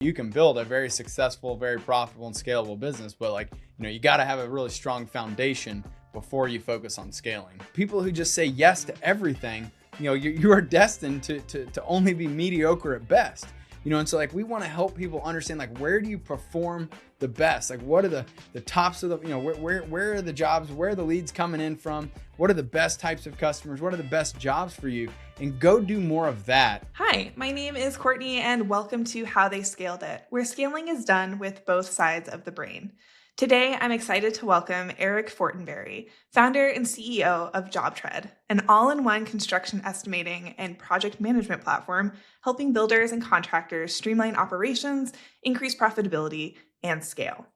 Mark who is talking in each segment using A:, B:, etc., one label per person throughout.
A: You can build a very successful, very profitable and scalable business, but you got to have a really strong foundation before you focus on scaling. People who just say yes to everything, you are destined to only be mediocre at best. And so we want to help people understand where do you perform the best? What are the tops of the, where are the jobs, where are the leads coming in from? What are the best types of customers? What are the best jobs for you? And go do more of that.
B: Hi, my name is Courtney and welcome to How They Scaled It, where scaling is done with both sides of the brain. Today, I'm excited to welcome Eric Fortenberry, founder and CEO of JobTread, an all-in-one construction estimating and project management platform helping builders and contractors streamline operations, increase profitability, and scale.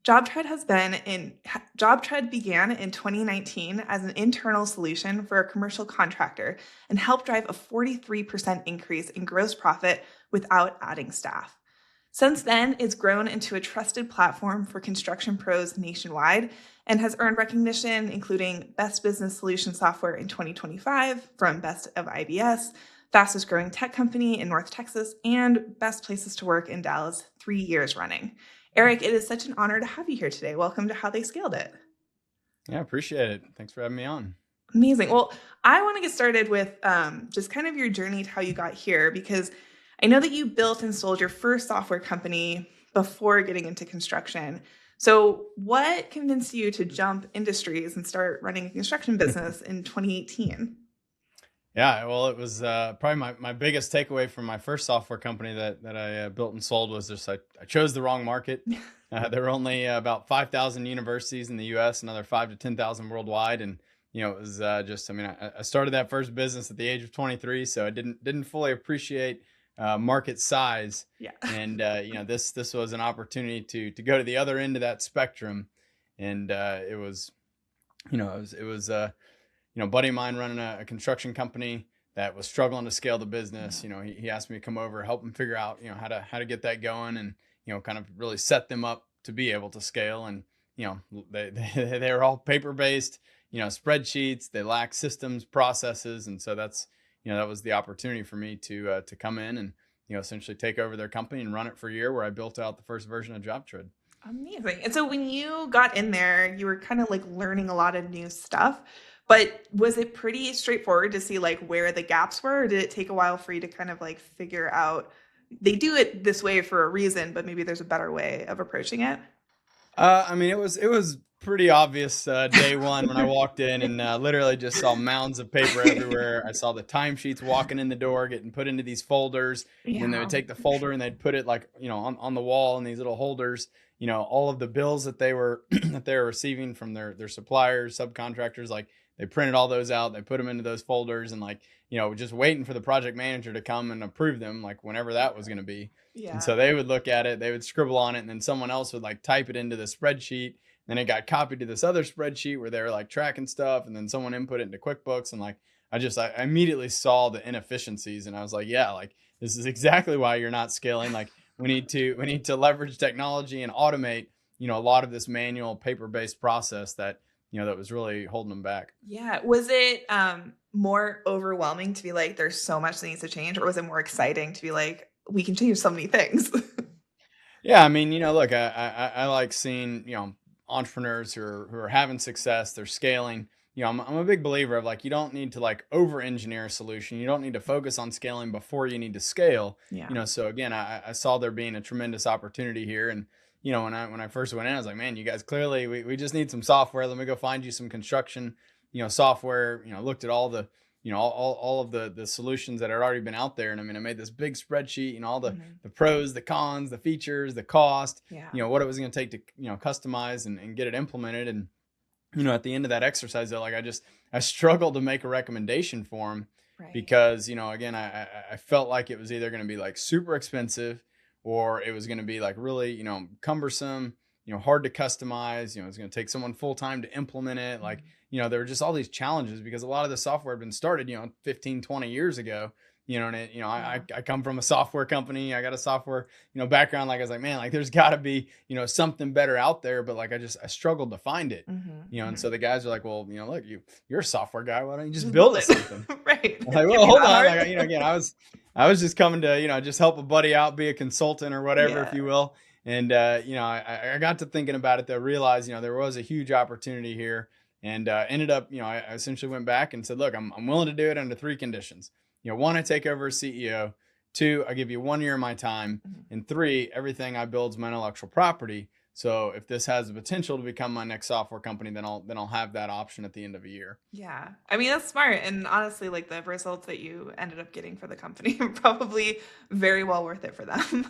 B: JobTread began in 2019 as an internal solution for a commercial contractor and helped drive a 43% increase in gross profit without adding staff. Since then, it's grown into a trusted platform for construction pros nationwide and has earned recognition, including Best Business Solution Software in 2025 from Best of IBS, Fastest Growing Tech Company in North Texas, and Best Places to Work in Dallas 3 years running. Eric, it is such an honor to have you here today. Welcome to How They Scaled It.
A: Yeah, appreciate it. Thanks for having me on.
B: Amazing. Well, I want to get started with just kind of your journey to how you got here, because I know that you built and sold your first software company before getting into construction. So what convinced you to jump industries and start running a construction business in 2018?
A: Yeah, well, it was probably my biggest takeaway from my first software company that I built and sold was just I chose the wrong market. There were only about 5,000 universities in the U.S., another 5,000 to 10,000 worldwide, and it was I started that first business at the age of 23, so I didn't fully appreciate market size.
B: Yeah.
A: And this was an opportunity to go to the other end of that spectrum, and it was a buddy of mine running a construction company that was struggling to scale the business. He asked me to come over, help him figure out, how to get that going and, kind of really set them up to be able to scale. And, they were all paper-based, spreadsheets, they lack systems, processes. And so that's, that was the opportunity for me to come in and, essentially take over their company and run it for a year, where I built out the first version of JobTread.
B: Amazing. And so when you got in there, you were kind of learning a lot of new stuff. But was it pretty straightforward to see where the gaps were? Or did it take a while for you to kind of figure out they do it this way for a reason, but maybe there's a better way of approaching it?
A: It was pretty obvious day one when I walked in and literally just saw mounds of paper everywhere. I saw the timesheets walking in the door, getting put into these folders. Yeah. And they would take the folder and they'd put it on the wall in these little holders. All of the bills that they were that they were receiving from their suppliers, subcontractors, they printed all those out, they put them into those folders and just waiting for the project manager to come and approve them, whenever that was going to be.
B: Yeah.
A: And so they would look at it, they would scribble on it, and then someone else would type it into the spreadsheet. Then it got copied to this other spreadsheet where they were tracking stuff, and then someone input it into QuickBooks. And I immedly saw the inefficiencies, and I was this is exactly why you're not scaling. We need to leverage technology and automate, a lot of this manual paper-based process that that was really holding them back.
B: Yeah. Was it more overwhelming to be there's so much that needs to change, or was it more exciting to be we can change so many things?
A: Yeah. Look, I like seeing, entrepreneurs who are having success, they're scaling. I'm a big believer of you don't need to over engineer a solution. You don't need to focus on scaling before you need to scale.
B: Yeah.
A: So again, I saw there being a tremendous opportunity here. And, when I first went in, I was man, you guys clearly, we just need some software. Let me go find you some construction, software, looked at all the, all of the solutions that had already been out there. And I made this big spreadsheet, all the pros, the cons, the features, the cost, what it was going to take to, customize and get it implemented. And, at the end of that exercise though, I struggled to make a recommendation for them.
B: Right.
A: Because, again, I felt like it was either going to be super expensive, or it was going to be really, cumbersome, hard to customize, it's going to take someone full time to implement it. There were just all these challenges because a lot of the software had been started, 15, 20 years ago, and I come from a software company. I got a software, background. I was man, there's gotta be, something better out there. But I struggled to find it, and so the guys are well, look, you're a software guy. Why don't you just build it? Something?
B: Right.
A: Well, hold on. Again, I was I was just coming to, just help a buddy out, be a consultant or whatever, if
B: Yeah.
A: you will. And, I got to thinking about it though, realized, there was a huge opportunity here and ended up, I essentially went back and said, look, I'm willing to do it under three conditions. One, I take over as CEO. Two, I give you 1 year of my time.
B: Mhm.
A: And three, everything I build is my intellectual property. So if this has the potential to become my next software company, then I'll have that option at the end of a year.
B: Yeah. I mean, that's smart. And honestly, like the results that you ended up getting for the company are probably very well worth it for them.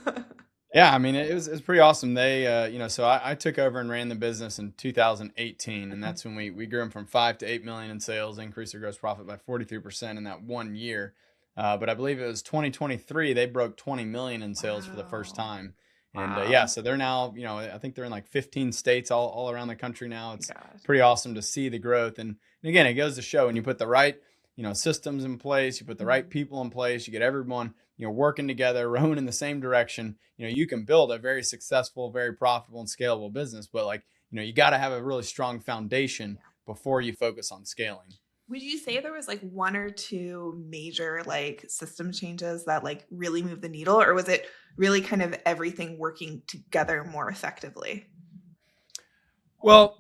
A: Yeah, I mean, it was pretty awesome. They, so I took over and ran the business in 2018, and
B: Mhm.
A: that's when we grew them from 5 to 8 million in sales, increased their gross profit by 43% in that 1 year. But I believe it was 2023 they broke 20 million in sales for the first
B: Wow.
A: time, and yeah,
B: Wow.
A: so they're now, I think they're in like 15 states all around the country now. It's
B: Gosh.
A: pretty awesome to see the growth, and again, it goes to show when you put the right systems in place, you put the right
B: Mhm.
A: people in place, you get everyone working together, rowing in the same direction, you can build a very successful, very profitable and scalable business. But like, you got to have a really strong foundation
B: Yeah.
A: before you focus on scaling.
B: Would you say there was like one or two major like system changes that like really moved the needle, or was it really kind of everything working together more effectively?
A: Well,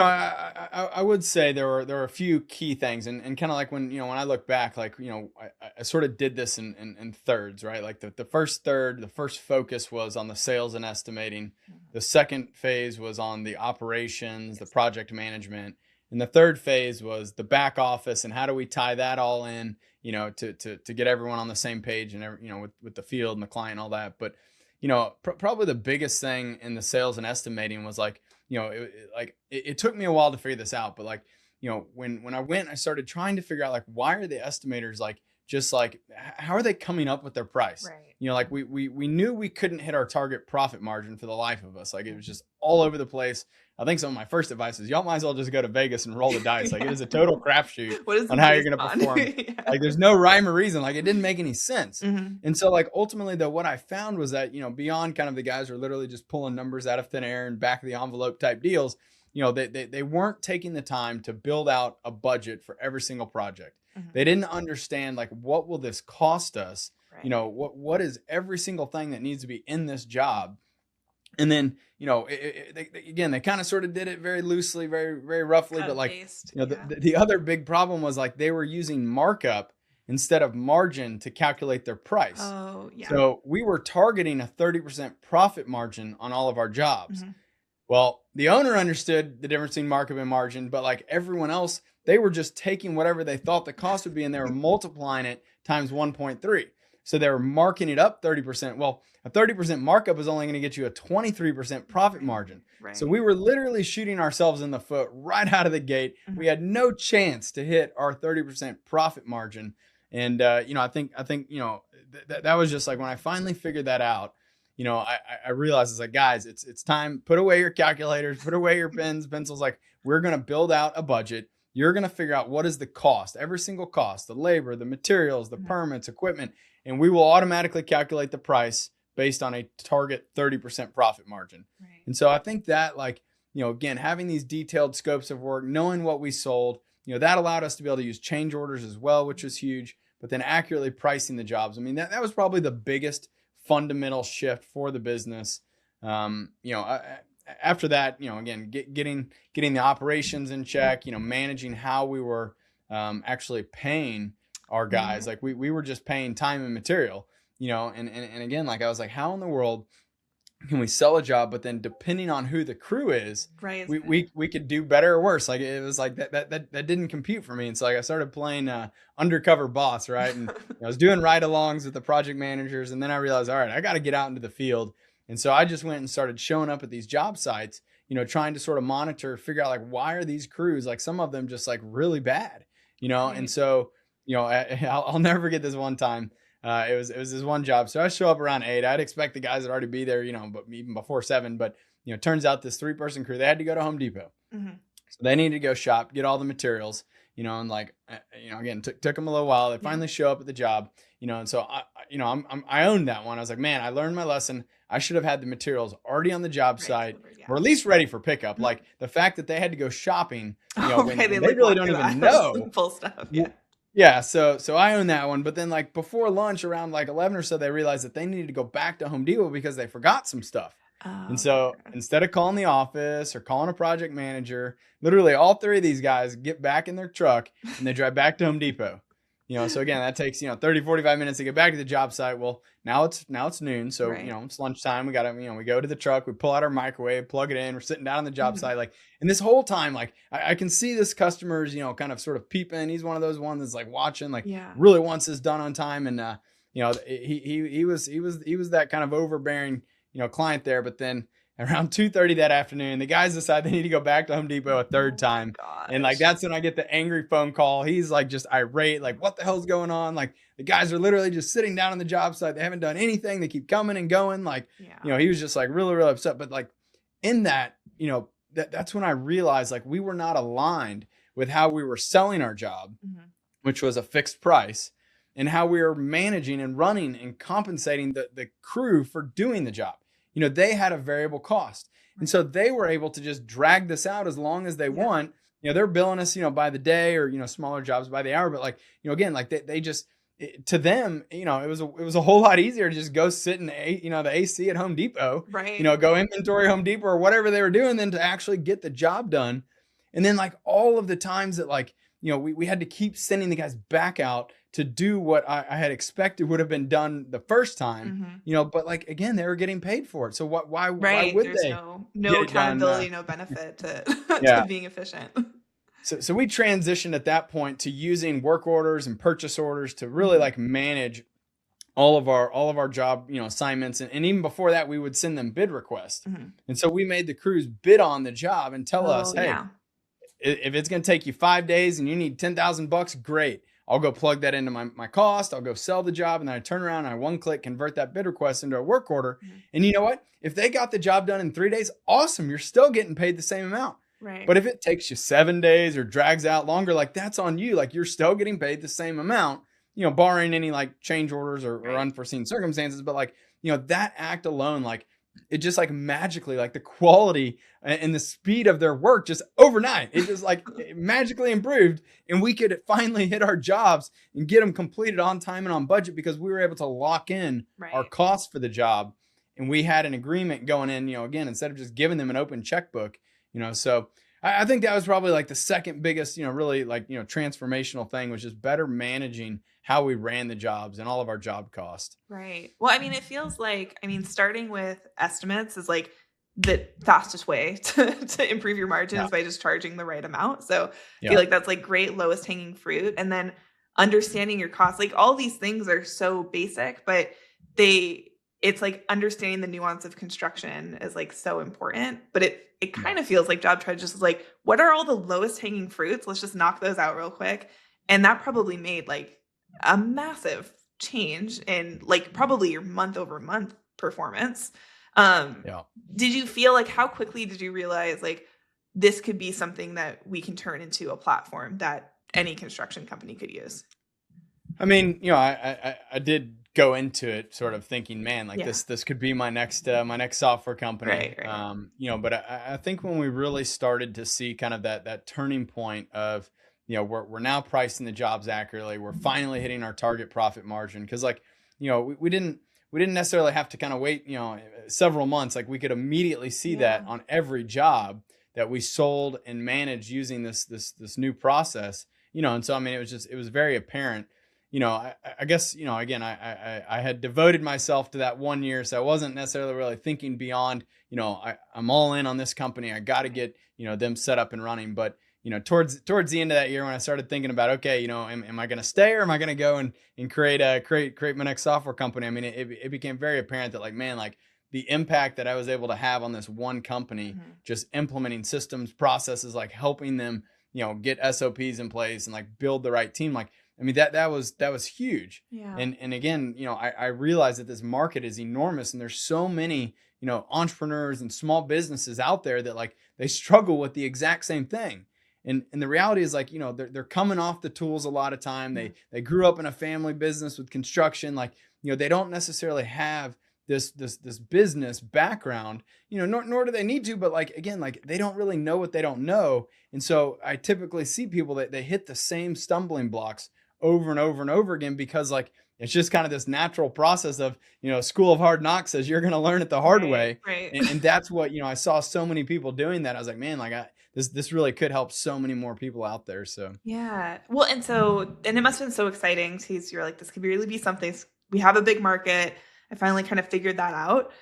A: I would say there were a few key things, and kind of like when I look back, like I sort of did this in thirds, right? Like the first third, the first focus was on the sales and estimating.
B: Mhm.
A: The second phase was on the operations, the
B: Yes.
A: project management, and the third phase was the back office and how do we tie that all in, to get everyone on the same page and with the field and the client and all that. But probably the biggest thing in the sales and estimating was like it took me a while to figure this out, but like when I went, I started trying to figure out like why are the estimators like just like how are they coming up with their price?
B: Right.
A: Like we knew we couldn't hit our target profit margin for the life of us. Like it was
B: Mhm.
A: just all over the place. I think some of my first advice is y'all might as well just go to Vegas and roll the dice. Like it
B: Yeah.
A: is a total crapshoot
B: What is
A: on
B: this
A: how you're
B: based
A: going to
B: on?
A: perform.
B: Yeah.
A: Like there's no rhyme or reason. Like it didn't make any sense.
B: Mhm.
A: And so like ultimately though, what I found was that, beyond kind of the guys who are literally just pulling numbers out of thin air and back of the envelope type deals, they weren't taking the time to build out a budget for every single project.
B: Mhm.
A: They didn't understand like what will this cost us?
B: Right.
A: What is every single thing that needs to be in this job? And then, again, they kind of sort of did it very loosely, very, very roughly.
B: Cut
A: But
B: and
A: like,
B: paste.
A: the,
B: Yeah.
A: the the other big problem was like they were using markup instead of margin to calculate their price.
B: Oh, yeah.
A: So we were targeting a 30% profit margin on all of our jobs.
B: Mhm.
A: Well, the owner understood the difference between markup and margin, but like everyone else, they were just taking whatever they thought the cost would be and they were multiplying it times 1.3. So they were marking it up 30%. Well, a 30% markup is only going to get you a 23% profit
B: Right.
A: margin. So
B: Right.
A: we were literally shooting ourselves in the foot right out of the gate.
B: Mhm.
A: We had no chance to hit our 30% profit margin. And I think that was just like when I finally figured that out, I realized it's like, guys, it's time. Put away your calculators, put away your pens, pencils. Like we're gonna build out a budget. You're gonna figure out what is the cost, every single cost, the labor, the materials, the
B: Mhm.
A: permits, equipment, and we will automatically calculate the price based on a target 30% profit margin.
B: Right.
A: And so I think that like, again, having these detailed scopes of work, knowing what we sold, that allowed us to be able to use change orders as well, which was huge, but then accurately pricing the jobs. I mean, that was probably the biggest fundamental shift for the business. After that, again, getting the operations in check, managing how we were actually paying our guys.
B: Mhm.
A: Like we were just paying time and material, and again, like I was like, how in the world can we sell a job, but then depending on who the crew is,
B: Right. It's
A: we could do better or worse. Like it was like that didn't compute for me. And so like I started playing undercover boss, right? And I was doing ride-alongs with the project managers, and then I realized, all right, I got to get out into the field. And so I just went and started showing up at these job sites, trying to sort of monitor, figure out like why are these crews like some of them just like really bad, and
B: right.
A: so I'll never forget this one time. It was this one job. So I show up around 8. I'd expect the guys would already be there, but even before 7. But turns out this 3-person crew, they had to go to Home Depot.
B: Mhm.
A: So they needed to go shop, get all the materials, and like again, took them a little while. They
B: Yeah.
A: finally show up at the job, and so I owned that one. I was like, man, I learned my lesson. I should have had the materials already on the job
B: Right.
A: site,
B: Delivered. Yeah.
A: or at least ready for pickup.
B: Mhm.
A: Like the fact that they had to go shopping,
B: Okay.
A: when
B: They
A: they
B: like
A: really
B: walk
A: don't
B: through the
A: even
B: aisles
A: know
B: and pull stuff. Yeah.
A: Yeah, so I own that one, but then like before lunch around like 11 or so, they realized that they needed to go back to Home Depot because they forgot some stuff. And
B: Oh,
A: so
B: okay.
A: instead of calling the office or calling a project manager, literally all three of these guys get back in their truck and they drive back to Home Depot. So again, that takes, 30, 45 minutes to get back to the job site. Well, now it's noon. So,
B: Right.
A: it's lunchtime. We got to, we go to the truck, we pull out our microwave, plug it in, we're sitting down on the job
B: Mhm.
A: site. Like, and this whole time, like I can see this customer's, kind of sort of peeping. He's one of those ones that's like watching, like
B: Yeah.
A: really wants this done on time. And, he was that kind of overbearing, client there. But then around 2:30 that afternoon, the guys decide they need to go back to Home Depot a third
B: Oh my
A: time. And like
B: gosh.
A: that's when I get the angry phone call. He's like just irate, like, what the hell's going on? Like the guys are literally just sitting down on the job site. They haven't done anything. They keep coming and going. Like,
B: Yeah.
A: he was just like really, really upset. But like in that, that's when I realized like we were not aligned with how we were selling our job,
B: Mhm.
A: which was a fixed price, and how we were managing and running and compensating the crew for doing the job. They had a variable cost. And
B: Right.
A: so they were able to just drag this out as long as they
B: Yeah.
A: want. They're billing us, by the day or, smaller jobs by the hour. But like, again, like they just, to them, it was a whole lot easier to just go sit in the AC at Home Depot,
B: Right.
A: go inventory Home Depot or whatever they were doing than to actually get the job done. And then like all of the times that like, we had to keep sending the guys back out to do what I had expected would have been done the first time,
B: Mhm.
A: but like, again, they were getting paid for it. So why
B: Right.
A: would
B: There's
A: they
B: no
A: get it done?
B: accountability, no benefit to
A: Yeah.
B: to being efficient.
A: So we transitioned at that point to using work orders and purchase orders to really
B: Mhm.
A: like manage all of our job, assignments. And even before that, we would send them bid requests.
B: Mhm.
A: And so we made the crews bid on the job and tell us,
B: Oh,
A: hey,
B: yeah.
A: if it's going to take you 5 days and you need $10,000, great. I'll go plug that into my cost. I'll go sell the job. And then I turn around and I one click convert that bid request into a work order.
B: Mhm.
A: And you know what? If they got the job done in 3 days, awesome. You're still getting paid the same amount.
B: Right.
A: But if it takes you 7 days or drags out longer, like that's on you. Like you're still getting paid the same amount, barring any like change orders or
B: Right.
A: unforeseen circumstances. But like, that act alone, like it just like magically, like the quality and the speed of their work just overnight, it just like it magically improved. And we could finally hit our jobs and get them completed on time and on budget because we were able to lock in our
B: Right.
A: costs for the job. And we had an agreement going in, again, instead of just giving them an open checkbook, so I think that was probably like the second biggest, really like, transformational thing was just better managing how we ran the jobs and all of our job costs.
B: Right. Well, I mean, it feels like, starting with estimates is like the fastest way to improve your
A: Yeah.
B: margins by just charging the right amount. So I feel
A: Yeah.
B: like that's like great lowest hanging fruit. And then understanding your costs, like all these things are so basic, but it's like understanding the nuance of construction is like so important. But it
A: Yeah.
B: kind of feels like JobTread just is like, what are all the lowest hanging fruits? Let's just knock those out real quick. And that probably made like a massive change in like probably your month over month performance. Um,
A: Yeah.
B: did you feel like how quickly did you realize like this could be something that we can turn into a platform that any construction company could use?
A: I mean, I did go into it sort of thinking, man, like
B: Yeah.
A: this could be my next software company.
B: Right, right.
A: But I think when we really started to see kind of that turning point of, we're now pricing the jobs accurately. We're finally hitting our target profit margin. Because like, we didn't necessarily have to kind of wait, several months. Like we could immediately see that
B: Yeah.
A: on every job that we sold and managed using this new process. And so I mean, it was very apparent. I guess, again, I had devoted myself to that 1 year. So I wasn't necessarily really thinking beyond, I'm all in on this company. I got to get, them set up and running. But, towards the end of that year, when I started thinking about, okay, am I going to stay or am I going to go and create my next software company? I mean, it became very apparent that like, man, like the impact that I was able to have on this one company,
B: Mhm.
A: just implementing systems, processes, like helping them, get SOPs in place and like build the right team. Like, I mean, that was huge.
B: Yeah.
A: And again, I realized that this market is enormous and there's so many, entrepreneurs and small businesses out there that like they struggle with the exact same thing. And the reality is like, they're coming off the tools a lot of time.
B: Yeah.
A: They grew up in a family business with construction. Like, they don't necessarily have this business background, nor do they need to, but like, again, like they don't really know what they don't know. And so I typically see people that they hit the same stumbling blocks over and over and over again, because like, it's just kind of this natural process of, school of hard knocks says you're going to learn it the hard way.
B: Right.
A: And that's what, I saw so many people doing that. I was like, man, like this really could help so many more people out there. So
B: Yeah. Well, and it must have been so exciting because you're like, this could really be something. We have a big market. I finally kind of figured that out.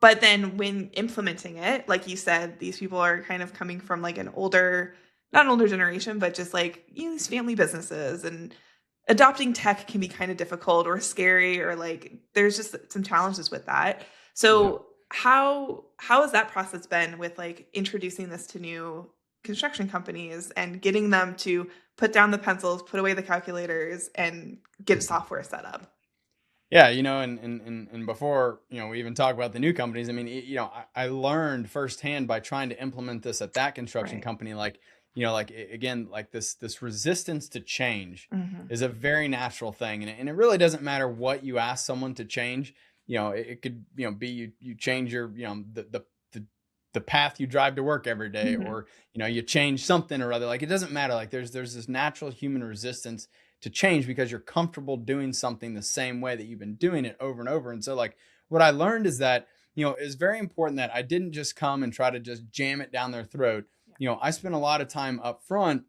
B: But then when implementing it, like you said, these people are kind of coming from like not an older generation, but just like, these family businesses, and adopting tech can be kind of difficult or scary, or like there's just some challenges with that. So how has that process been with like introducing this to new construction companies and getting them to put down the pencils, put away the calculators, and get software set up?
A: Yeah, and before, we even talk about the new companies, I mean, I learned firsthand by trying to implement this at that construction
B: Right.
A: company, like, again, like this resistance to change
B: Mhm.
A: is a very natural thing. And it really doesn't matter what you ask someone to change. It could, be you change your, the path you drive to work every day,
B: Mhm.
A: or, you change something or other. Like, it doesn't matter. Like, there's this natural human resistance to change because you're comfortable doing something the same way that you've been doing it over and over. And so like, what I learned is that, it's very important that I didn't just come and try to just jam it down their throat. I spent a lot of time up front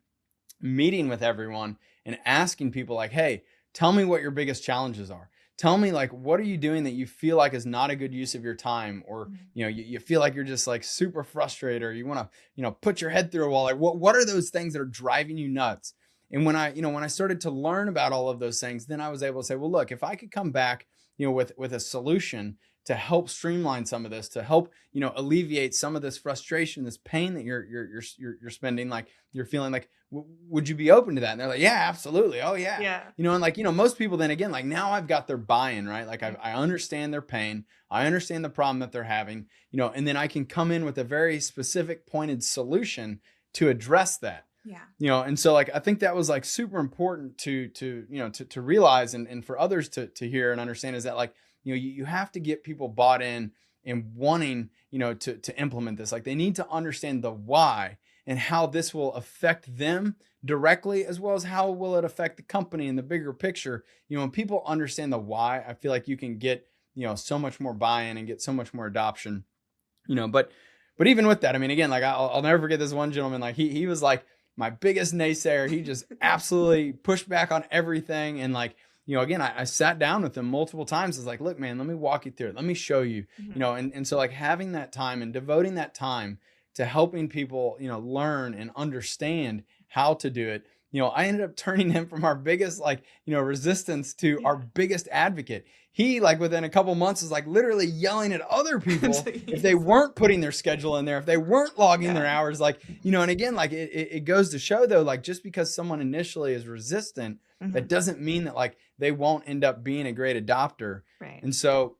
A: meeting with everyone and asking people like, hey, tell me what your biggest challenges are. Tell me, like, what are you doing that you feel like is not a good use of your time? Or,
B: Mhm.
A: you feel like you're just like super frustrated, or you want to, put your head through a wall. Like, what are those things that are driving you nuts? And when I started to learn about all of those things, then I was able to say, well, look, if I could come back, with a solution to help streamline some of this, to help, alleviate some of this frustration, this pain that you're spending, like you're feeling, like, would you be open to that? And they're like, yeah, absolutely. Oh yeah.
B: Yeah.
A: And like, most people then again, like, now I've got their buy-in, right? Like I understand their pain. I understand the problem that they're having, and then I can come in with a very specific pointed solution to address that.
B: Yeah.
A: And so like, I think that was like super important to realize, and for others to hear and understand, is that like, you have to get people bought in and wanting, to implement this. Like, they need to understand the why and how this will affect them directly, as well as how will it affect the company in the bigger picture. When people understand the why, I feel like you can get, so much more buy-in and get so much more adoption, but even with that, I mean, again, like I'll never forget this one gentleman. Like he was like my biggest naysayer. He just absolutely pushed back on everything. And like, again, I sat down with him multiple times. I was like, look, man, let me walk you through it. Let me show you,
B: Mhm.
A: and so like having that time and devoting that time to helping people, learn and understand how to do it. I ended up turning him from our biggest, like, resistance to our
B: Yeah.
A: biggest advocate. He, like, within a couple months, was like literally yelling at other people if they
B: Jeez.
A: weren't putting their schedule in there, if they weren't logging their
B: Yeah.
A: hours, like, and again, like it goes to show though, like, just because someone initially is resistant, that
B: Mhm.
A: doesn't mean that like they won't end up being a great adopter.
B: Right.
A: And so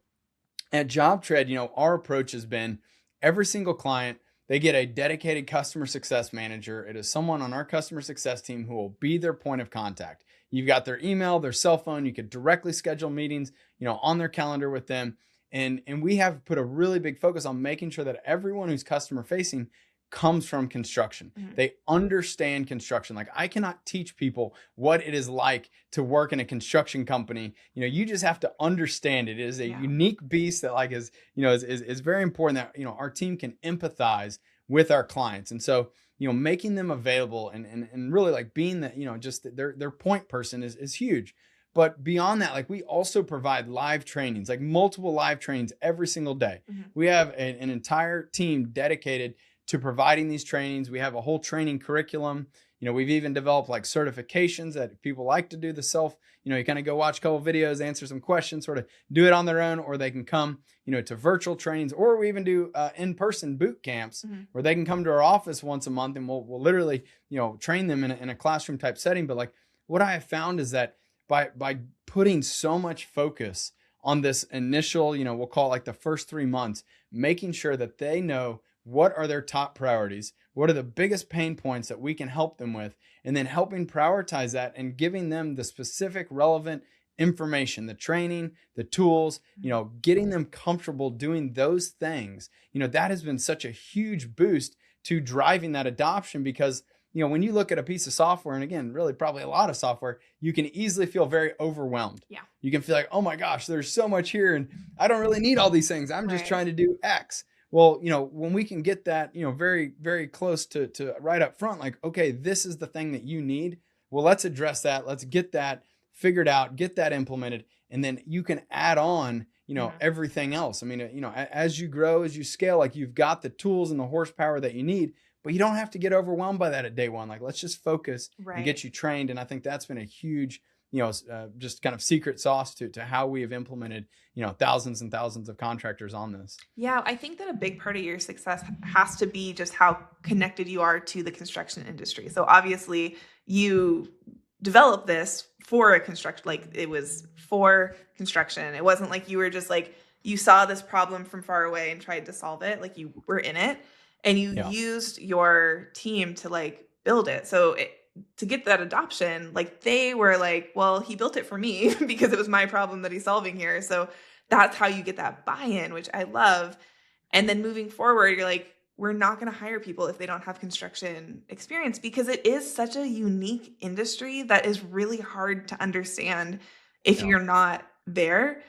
A: at JobTread, our approach has been every single client, they get a dedicated customer success manager. It is someone on our customer success team who will be their point of contact. You've got their email, their cell phone. You could directly schedule meetings, on their calendar with them. And we have put a really big focus on making sure that everyone who's customer facing comes from construction.
B: Mhm.
A: They understand construction. Like, I cannot teach people what it is like to work in a construction company. You just have to understand it. It is a
B: Yeah.
A: unique beast that like is very important that, our team can empathize with our clients. And so, making them available and really like being that, just their point person is huge. But beyond that, like, we also provide live trainings, like multiple live trainings every single day.
B: Mhm.
A: We have an entire team dedicated to providing these trainings. We have a whole training curriculum. We've even developed like certifications that people like to do the self, you kind of go watch a couple videos, answer some questions, sort of do it on their own, or they can come, to virtual trainings, or we even do in-person boot camps
B: Mhm.
A: where they can come to our office once a month, and we'll literally, train them in a classroom type setting. But like, what I have found is that by putting so much focus on this initial, we'll call it like the first 3 months, making sure that they know what are their top priorities, what are the biggest pain points that we can help them with, and then helping prioritize that and giving them the specific relevant information, the training, the tools, getting them comfortable doing those things. That has been such a huge boost to driving that adoption, because when you look at a piece of software, and again, really probably a lot of software, you can easily feel very overwhelmed.
B: Yeah.
A: You can feel like, oh my gosh, there's so much here and I don't really need all these things. I'm just trying to do X. Well, when we can get that, very, very close to right up front, like, okay, this is the thing that you need. Well, let's address that. Let's get that figured out, get that implemented. And then you can add on, everything else. I mean, as you grow, as you scale, like you've got the tools and the horsepower that you need, but you don't have to get overwhelmed by that at day one. Like, let's just focus and get you trained. And I think that's been a huge, just kind of secret sauce to how we have implemented, thousands and thousands of contractors on this.
B: Yeah, I think that a big part of your success has to be just how connected you are to the construction industry. So obviously you developed this for a construction, like it was for construction. It wasn't like you were just like, you saw this problem from far away and tried to solve it. Like you were in it and you used your team to like build it. So to get that adoption, like they were like, well, he built it for me because it was my problem that he's solving here. So that's how you get that buy-in, which I love. And then moving forward, you're like, we're not going to hire people if they don't have construction experience because it is such a unique industry that is really hard to understand if you're not there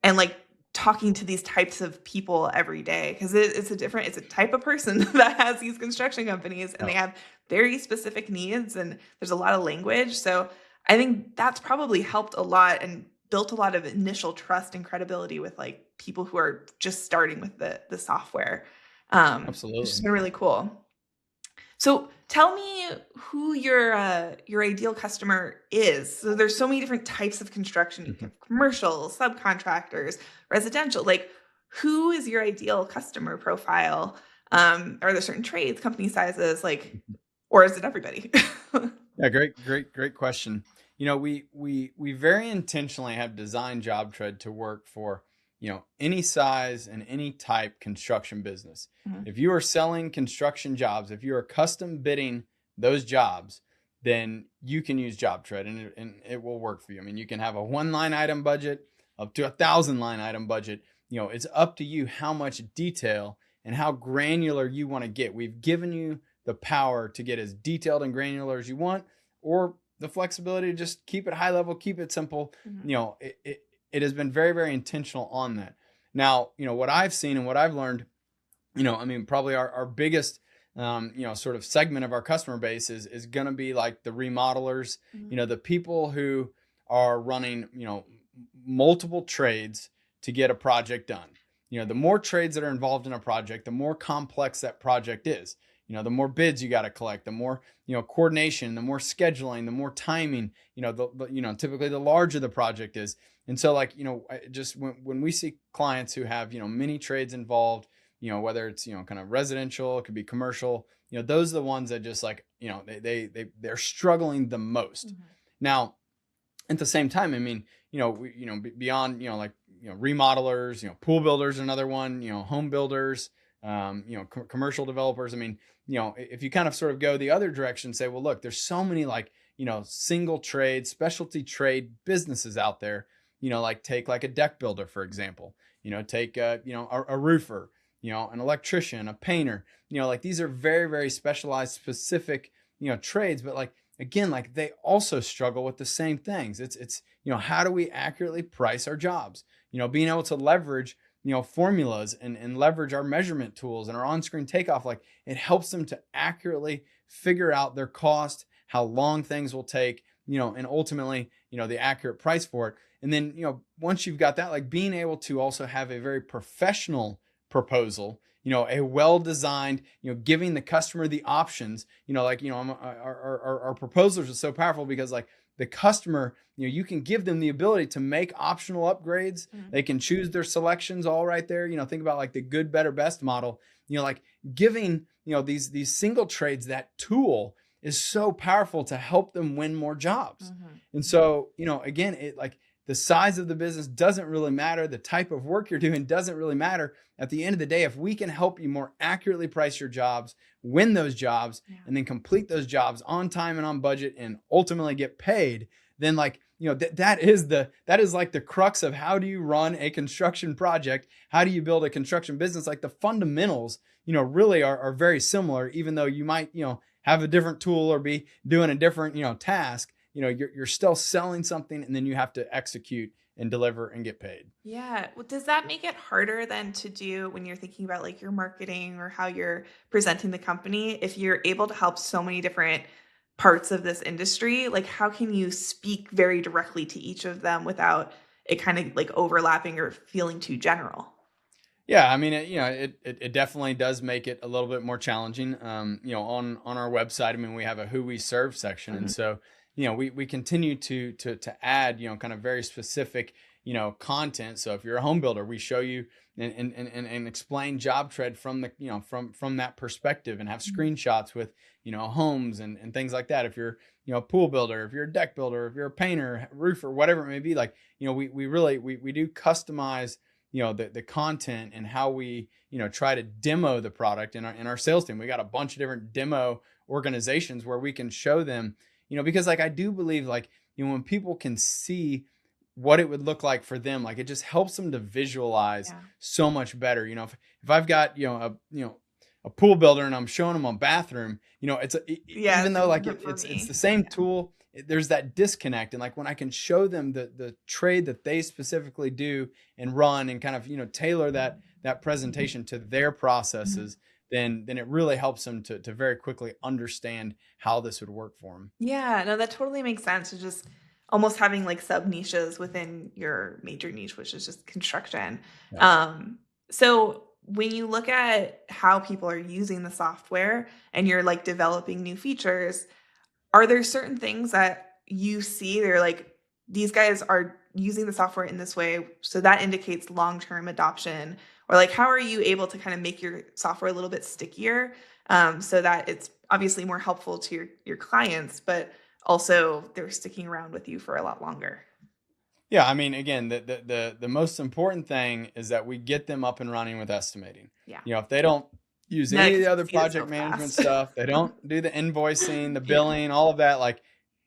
B: and like talking to these types of people every day, because it's a type of person that has these construction companies and they have very specific needs and there's a lot of language. So I think that's probably helped a lot and built a lot of initial trust and credibility with like people who are just starting with the software.
A: Absolutely.
B: Which has been really cool. So tell me who your ideal customer is. So there's so many different types of construction. You have commercial, subcontractors, residential. Like, who is your ideal customer profile? Are there certain trades, company sizes, like, or is it everybody?
A: Yeah, great question. We very intentionally have designed JobTread to work for any size and any type construction business. Mm-hmm. If you are selling construction jobs, if you are custom bidding those jobs, then you can use JobTread and it will work for you. I mean, you can have a 1 line item budget up to 1,000 line item budget. It's up to you how much detail and how granular you want to get. We've given you the power to get as detailed and granular as you want, or the flexibility to just keep it high level, keep it simple. Mm-hmm. It has been very, very intentional on that. Now, what I've seen and what I've learned, probably our biggest, sort of segment of our customer base is going to be like the remodelers, mm-hmm. The people who are running, multiple trades to get a project done. The more trades that are involved in a project, the more complex that project is. The more bids you got to collect, the more, coordination, the more scheduling, the more timing, typically the larger the project is. And so like, just when we see clients who have, many trades involved, whether it's, kind of residential, it could be commercial, those are the ones that just like, they're struggling the most. Mm-hmm. Now, at the same time, beyond, remodelers, pool builders, another one, home builders, commercial developers. If you kind of sort of go the other direction, say, well, look, there's so many like, single trade, specialty trade businesses out there, like take like a deck builder, for example, take a roofer, an electrician, a painter, like these are very, very specialized, specific, trades, but like, again, like they also struggle with the same things. It's, how do we accurately price our jobs? Being able to leverage, formulas and leverage our measurement tools and our on-screen takeoff, like it helps them to accurately figure out their cost, how long things will take, and ultimately, the accurate price for it. And then, once you've got that, like being able to also have a very professional proposal, a well-designed, giving the customer the options, our proposals are so powerful because like the customer, you can give them the ability to make optional upgrades. Mm-hmm. They can choose their selections all right there. Think about like the good, better, best model, like giving, these single trades, that tool is so powerful to help them win more jobs. Mm-hmm. And so, again, it like the size of the business doesn't really matter. The type of work you're doing doesn't really matter. At the end of the day, if we can help you more accurately price your jobs, win those jobs, and then complete those jobs on time and on budget and ultimately get paid, then like, that is like the crux of how do you run a construction project? How do you build a construction business? Like the fundamentals, really are very similar, even though you might, have a different tool or be doing a different, task, you're still selling something, and then you have to execute and deliver and get paid.
B: Yeah. Well, does that make it harder then to do when you're thinking about like your marketing or how you're presenting the company? If you're able to help so many different parts of this industry, like how can you speak very directly to each of them without it kind of like overlapping or feeling too general?
A: Yeah, I mean, it definitely does make it a little bit more challenging. On our website, I mean, we have a who we serve section, and
B: Mhm.
A: so we continue to add kind of very specific content. So if you're a home builder, we show you and explain JobTread from the from that perspective, and have
B: Mhm.
A: screenshots with homes and things like that. If you're a pool builder, if you're a deck builder, if you're a painter, roofer, whatever it may be, like we really we do customize the content and how we try to demo the product in our sales team. We got a bunch of different demo organizations where we can show them, because like I do believe, like when people can see what it would look like for them, like it just helps them to visualize
B: Yeah.
A: so much better. If I've got a pool builder and I'm showing them a bathroom,
B: Yeah,
A: even
B: it's
A: though
B: like
A: like
B: different for
A: it's the
B: me.
A: same
B: Yeah.
A: tool, there's that disconnect. And like when I can show them the trade that they specifically do and run, and kind of tailor that presentation to their
B: Mhm.
A: processes, then it really helps them to very quickly understand how this would work for them.
B: Yeah, no, that totally makes sense. It's just almost having like sub niches within your major niche, which is just construction.
A: Yeah.
B: Um, so when you look at how people are using the software and you're like developing new features, are there certain things that you see they're like, these guys are using the software in this way, so that indicates long-term adoption? Or like, how are you able to kind of make your software a little bit stickier, so that it's obviously more helpful to your clients, but also they're sticking around with you for a lot longer?
A: Yeah, I mean, again, the most important thing is that we get them up and running with estimating.
B: Yeah.
A: If they don't use
B: Yeah,
A: any of
B: because
A: the
B: you
A: other
B: see it so
A: project management
B: fast.
A: stuff, they don't do the invoicing, the
B: Yeah.
A: billing, all of that, like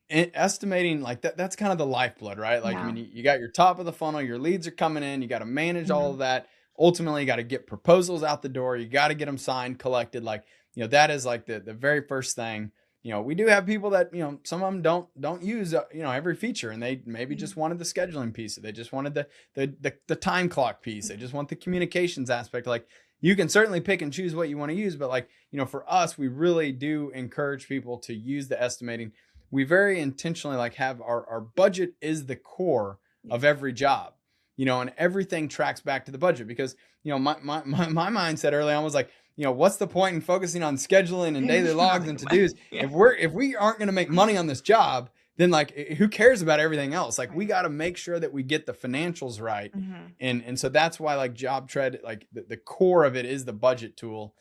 A: estimating, like that's kind of the lifeblood, right? Like, I
B: Yeah.
A: mean, you got your top of the funnel, your leads are coming in, you got to manage all
B: Mhm.
A: of that. Ultimately, you got to get proposals out the door, you got to get them signed, collected. Like, that is like the very first thing. We do have people that, some of them don't use, every feature, and they maybe
B: Mhm.
A: just wanted the scheduling piece. They just wanted the time clock piece. They just want the communications aspect. Like, you can certainly pick and choose what you want to use, but like, for us, we really do encourage people to use the estimating. We very intentionally like have our budget is the core
B: Yeah.
A: of every job, and everything tracks back to the budget, because, my mindset early on was like, what's the point in focusing on scheduling and daily
B: You're not
A: logs and
B: making money.
A: to-dos
B: Yeah.
A: if we aren't going to make money on this job? Then like, who cares about everything else? Like, we
B: Right.
A: got to make sure that we get the financials right.
B: Mhm.
A: And so that's why like JobTread, like the core of it is the budget tool.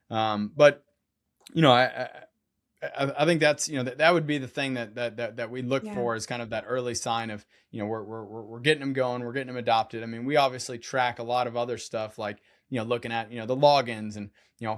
A: But you know, I think that's, that would be the thing that we look
B: Yeah.
A: for, is kind of that early sign of, we're getting them going, we're getting them adopted. I mean, we obviously track a lot of other stuff, like, looking at, the logins, and,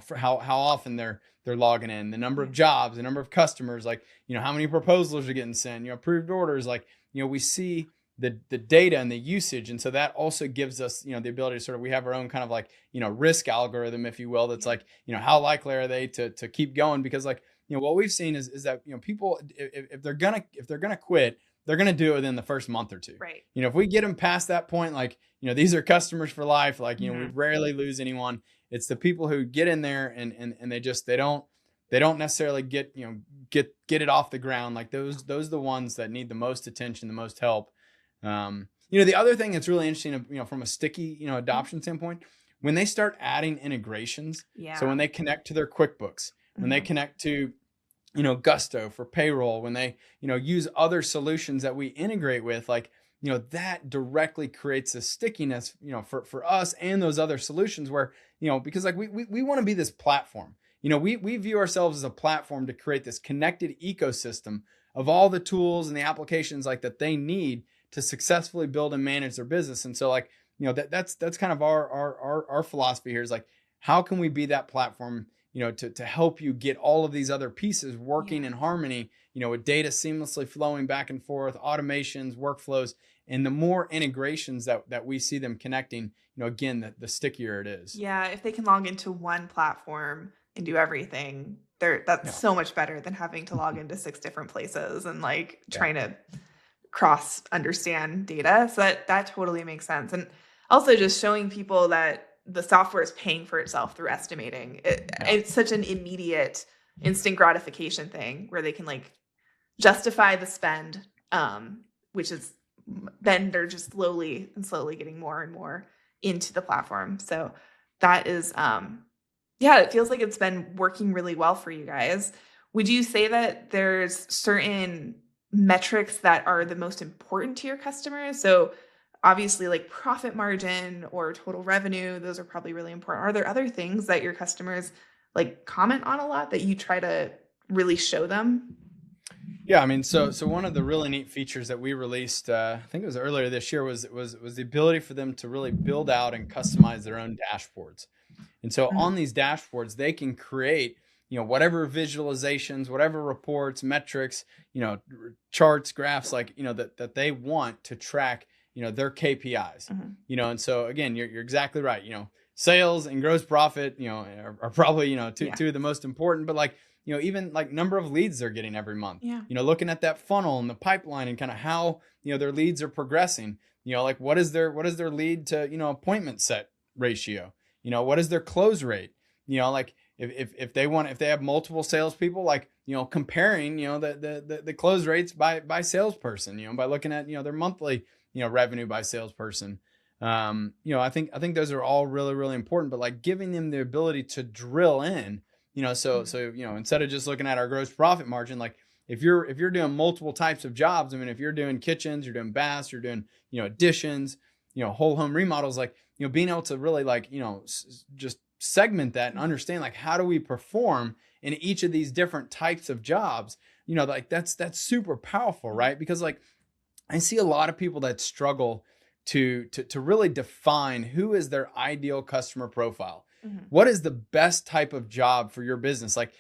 A: for how often they're logging in, the number
B: Yeah.
A: of jobs, the number of customers, like, how many proposals are getting sent, approved orders, like, we see the data and the usage. And so that also gives us, the ability to sort of, we have our own kind of like, risk algorithm, if you will, that's
B: Yeah.
A: like, how likely are they to keep going? Because like, what we've seen is that, people, if they're gonna quit, they're gonna do it within the first month or two.
B: Right.
A: If we get them past that point, like, these are customers for life. Like, we
B: Mhm.
A: rarely lose anyone. It's the people who get in there and they don't necessarily get it off the ground. Like, those are the ones that need the most attention, the most help. The other thing that's really interesting, from a sticky,
B: Mhm.
A: adoption standpoint, when they start adding integrations. So
B: Yeah.
A: when they connect to their QuickBooks, when they
B: Mhm.
A: connect to, Gusto for payroll, when they, use other solutions that we integrate with, like, that directly creates a stickiness, for us and those other solutions, where, because like we want to be this platform. We view ourselves as a platform to create this connected ecosystem of all the tools and the applications like that they need to successfully build and manage their business. And so like, that's kind of our philosophy here, is like, how can we be that platform, to help you get all of these other pieces working
B: Yeah.
A: in harmony, with data seamlessly flowing back and forth, automations, workflows. And the more integrations that we see them connecting, again, the stickier it is.
B: Yeah, if they can log into one platform and do everything, that's
A: Yeah.
B: so much better than having to log into 6 different places and like
A: Yeah.
B: trying to cross understand data. So that totally makes sense. And also just showing people that the software is paying for itself through estimating.
A: Yeah.
B: It's such an immediate instant gratification thing where they can like justify the spend, which is then they're just slowly and slowly getting more and more into the platform. So that is, yeah, it feels like it's been working really well for you guys. Would you say that there's certain metrics that are the most important to your customers? So obviously like profit margin or total revenue, those are probably really important. Are there other things that your customers like comment on a lot that you try to really show them?
A: Yeah, I mean, so one of the really neat features that we released, I think it was earlier this year, was the ability for them to really build out and customize their own dashboards. And so
B: Mhm.
A: on these dashboards, they can create, whatever visualizations, whatever reports, metrics, charts, graphs, like, that they want to track, their KPIs,
B: Mhm.
A: and so again, you're exactly right. Sales and gross profit, are probably,
B: Yeah.
A: two of the most important, but like, even like number of leads they're getting every month,
B: Yeah.
A: looking at that funnel and the pipeline and kind of how, their leads are progressing, like what is their lead to, appointment set ratio? What is their close rate? Like if they have multiple salespeople, like, comparing, the close rates by salesperson, by looking at, their monthly, revenue by salesperson. I think those are all really, really important, but like giving them the ability to drill in,
B: Mhm.
A: instead of just looking at our gross profit margin, like if you're doing multiple types of jobs, I mean, if you're doing kitchens, you're doing baths, you're doing, additions, whole home remodels, like, being able to really like, just segment that and
B: Mhm.
A: understand like how do we perform in each of these different types of jobs, like that's super powerful,
B: Yeah.
A: right? Because like I see a lot of people that struggle to really define who is their ideal customer profile.
B: Mhm.
A: What is the best type of job for your business? Like,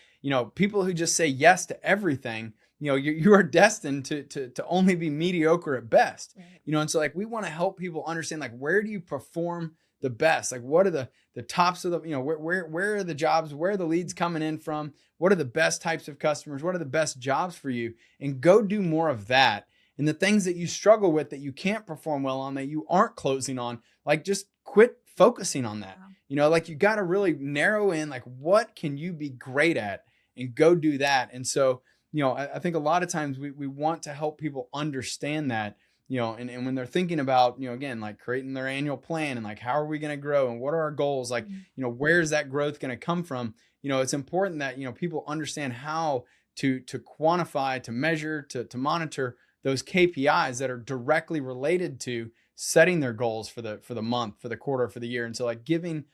A: people who just say yes to everything, you are destined to only be mediocre at best.
B: Right.
A: And so like we want to help people understand like where do you perform the best? Like what are the tops of the, where are the jobs, where are the leads coming in from? What are the best types of customers? What are the best jobs for you? And go do more of that, and the things that you struggle with that you can't perform well on, that you aren't closing on, like just quit focusing on that.
B: Wow.
A: Like you got to really narrow in like what can you be great at and go do that. And so, I think a lot of times we want to help people understand that, and when they're thinking about, again, like creating their annual plan and like how are we going to grow and what are our goals, like,
B: Mhm.
A: where's that growth going to come from? It's important that, people understand how to quantify, to measure, to monitor those KPIs that are directly related to setting their goals for the month, for the quarter, for the year. And so like giving,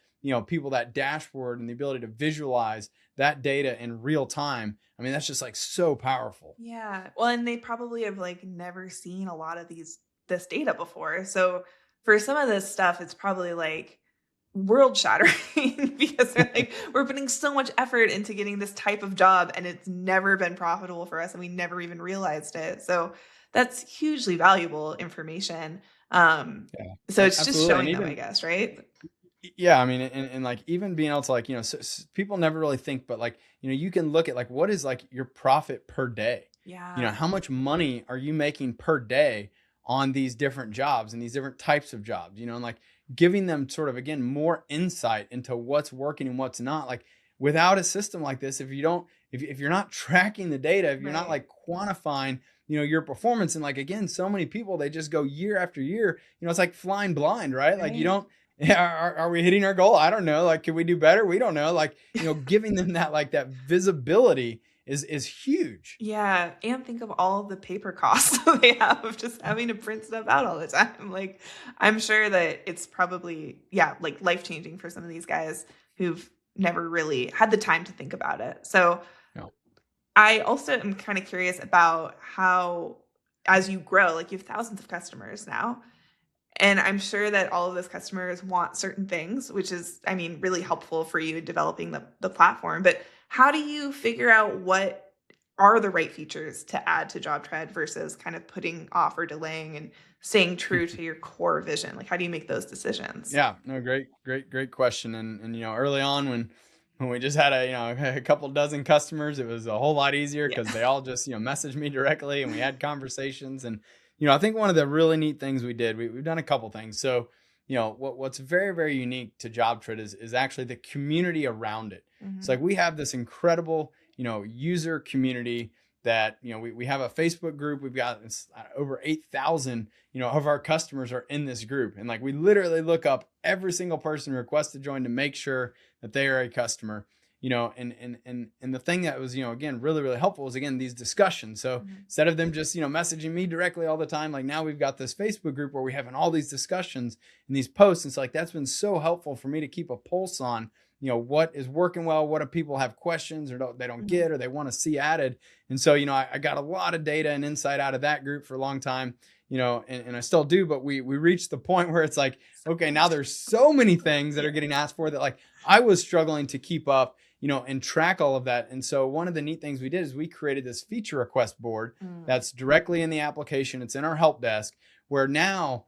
A: people that dashboard and the ability to visualize that data in real time. I mean, that's just like so powerful.
B: Yeah. Well, and they probably have like never seen a lot of this data before. So for some of this stuff, it's probably like world shattering because they're like, we're putting so much effort into getting this type of job and it's never been profitable for us and we never even realized it. So that's hugely valuable information. Um,
A: Yeah,
B: so it's just
A: absolutely. And
B: showing them, I
A: even,
B: guess, right?
A: yeah, I mean, and like even being able to like, people never really think, but like, you can look at like, what is like your profit per day?
B: Yeah.
A: How much money are you making per day on these different jobs and these different types of jobs, and like giving them sort of, again, more insight into what's working and what's not. Like without a system like this, if you don't, if you're not tracking the data, if you're not
B: Right.
A: like quantifying, your performance, and like, again, so many people, they just go year after year, it's like flying blind, right? Like you
B: Right.
A: don't, yeah, are we hitting our goal? I don't know. Like, can we do better? We don't know. Like, giving them that, like that visibility is huge.
B: Yeah, and think of all the paper costs they have of just having to print stuff out all the time. Like, I'm sure that it's probably, yeah, like life-changing for some of these guys who've never really had the time to think about it. So,
A: No.
B: I also am kind of curious about how, as you grow, like you have thousands of customers now, and I'm sure that all of those customers want certain things, which is, I mean, really helpful for you in developing the platform. But how do you figure out what are the right features to add to JobTread versus kind of putting off or delaying and staying true to your core vision? Like, how do you make those decisions?
A: Yeah, no, great question. And early on when, when we just had a couple dozen customers, it was a whole lot easier
B: Yeah.
A: because they all just, messaged me directly and we had conversations. And, I think one of the really neat things we did, we've done a couple things. So, what's very, very unique to JobTread is actually the community around it. It's
B: Mhm.
A: like we have this incredible, user community that, we have a Facebook group. We've got over 8,000, of our customers are in this group. And like, we literally look up every single person who requests to join to make sure that they are a customer, and the thing that was, again, really, really helpful was, again, these discussions. So
B: Mhm.
A: instead of them just, messaging me directly all the time, like now we've got this Facebook group where we're having all these discussions and these posts. And so like, that's been so helpful for me to keep a pulse on, what is working well, what do people have questions or they don't
B: Mhm.
A: get, or they want to see added. And so, I got a lot of data and insight out of that group for a long time, and I still do, but we reached the point where it's like, okay, now there's so many things that
B: Yeah.
A: are getting asked for that like I was struggling to keep up, and track all of that. And so one of the neat things we did is we created this feature request board
B: Mm.
A: that's directly in the application. It's in our help desk where now